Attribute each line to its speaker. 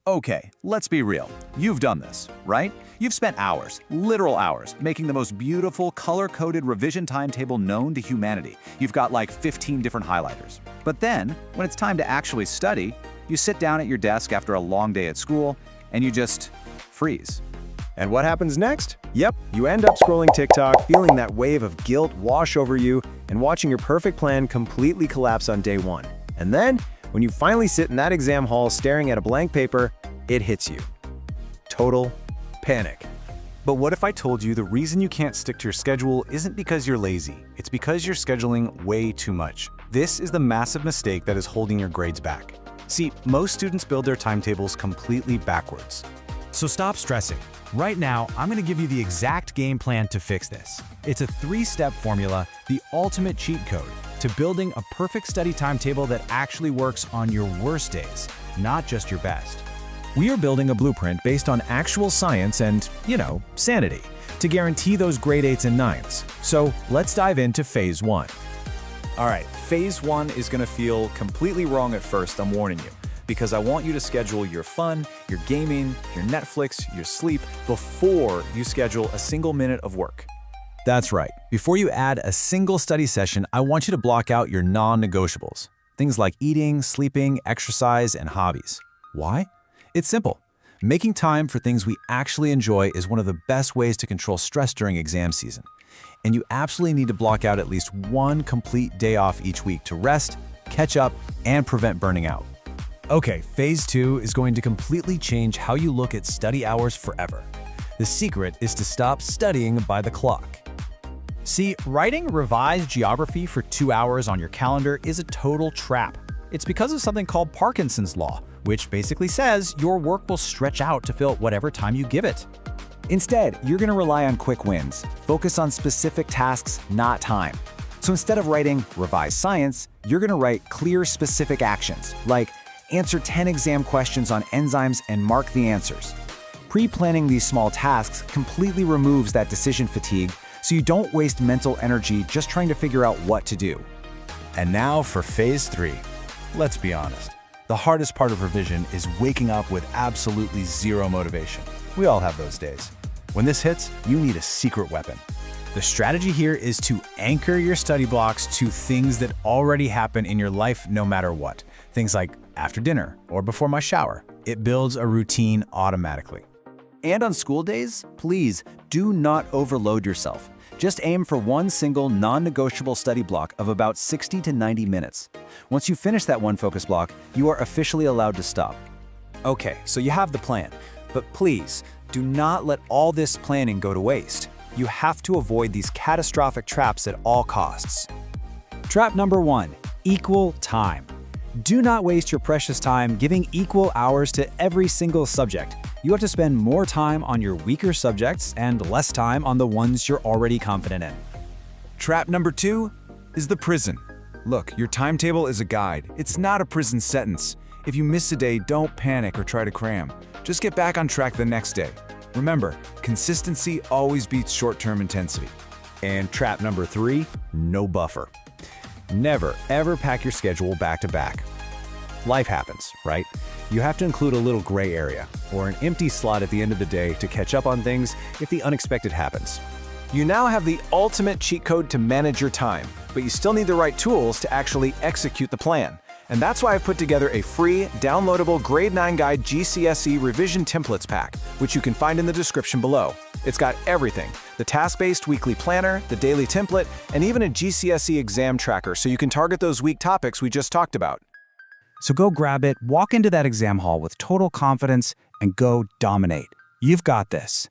Speaker 1: Okay, let's be real. You've done this, right? You've spent hours, literal hours, making the most beautiful, color-coded revision timetable known to humanity. You've got like 15 different highlighters. But then, when it's time to actually study, you sit down at your desk after a long day at school, and you just freeze.
Speaker 2: And what happens next? Yep, you end up scrolling TikTok, feeling that wave of guilt wash over you, and watching your perfect plan completely collapse on day one. And then, when you finally sit in that exam hall staring at a blank paper, it hits you. Total panic.
Speaker 3: But what if I told you the reason you can't stick to your schedule isn't because you're lazy, it's because you're scheduling way too much. This is the massive mistake that is holding your grades back. See, most students build their timetables completely backwards.
Speaker 4: So stop stressing. Right now, I'm going to give you the exact game plan to fix this. It's a 3-step formula, the ultimate cheat code, to building a perfect study timetable that actually works on your worst days, not just your best. We are building a blueprint based on actual science and, sanity, to guarantee those grade 8s and 9s. So let's dive into phase 1.
Speaker 1: All right, phase 1 is going to feel completely wrong at first, I'm warning you, because I want you to schedule your fun, your gaming, your Netflix, your sleep before you schedule a single minute of work.
Speaker 4: That's right. Before you add a single study session, I want you to block out your non-negotiables. Things like eating, sleeping, exercise, and hobbies. Why? It's simple. Making time for things we actually enjoy is one of the best ways to control stress during exam season. And you absolutely need to block out at least one complete day off each week to rest, catch up, and prevent burning out. Okay, phase 2 is going to completely change how you look at study hours forever. The secret is to stop studying by the clock. See, writing revised geography for 2 hours on your calendar is a total trap. It's because of something called Parkinson's law, which basically says your work will stretch out to fill whatever time you give it.
Speaker 5: Instead, you're going to rely on quick wins. Focus on specific tasks, not time. So instead of writing revised science, you're going to write clear, specific actions, like answer 10 exam questions on enzymes and mark the answers. Pre-planning these small tasks completely removes that decision fatigue, so you don't waste mental energy just trying to figure out what to do.
Speaker 4: And now for phase 3. Let's be honest. The hardest part of revision is waking up with absolutely zero motivation. We all have those days. When this hits, you need a secret weapon. The strategy here is to anchor your study blocks to things that already happen in your life no matter what. Things like after dinner or before my shower. It builds a routine automatically.
Speaker 1: And on school days, please do not overload yourself. Just aim for one single non-negotiable study block of about 60 to 90 minutes. Once you finish that one focus block, you are officially allowed to stop.
Speaker 5: Okay, so you have the plan, but please do not let all this planning go to waste. You have to avoid these catastrophic traps at all costs. Trap number 1, equal time. Do not waste your precious time giving equal hours to every single subject. You have to spend more time on your weaker subjects and less time on the ones you're already confident in.
Speaker 6: Trap number 2 is the prison. Look, your timetable is a guide. It's not a prison sentence. If you miss a day, don't panic or try to cram. Just get back on track the next day. Remember, consistency always beats short-term intensity.
Speaker 4: And trap number 3, no buffer. Never, ever pack your schedule back to back. Life happens, right? You have to include a little gray area or an empty slot at the end of the day to catch up on things if the unexpected happens.
Speaker 2: You now have the ultimate cheat code to manage your time, but you still need the right tools to actually execute the plan. And that's why I've put together a free, downloadable Grade 9 Guide GCSE Revision Templates Pack, which you can find in the description below. It's got everything: the task-based weekly planner, the daily template, and even a GCSE exam tracker so you can target those weak topics we just talked about.
Speaker 5: So go grab it, walk into that exam hall with total confidence, and go dominate. You've got this.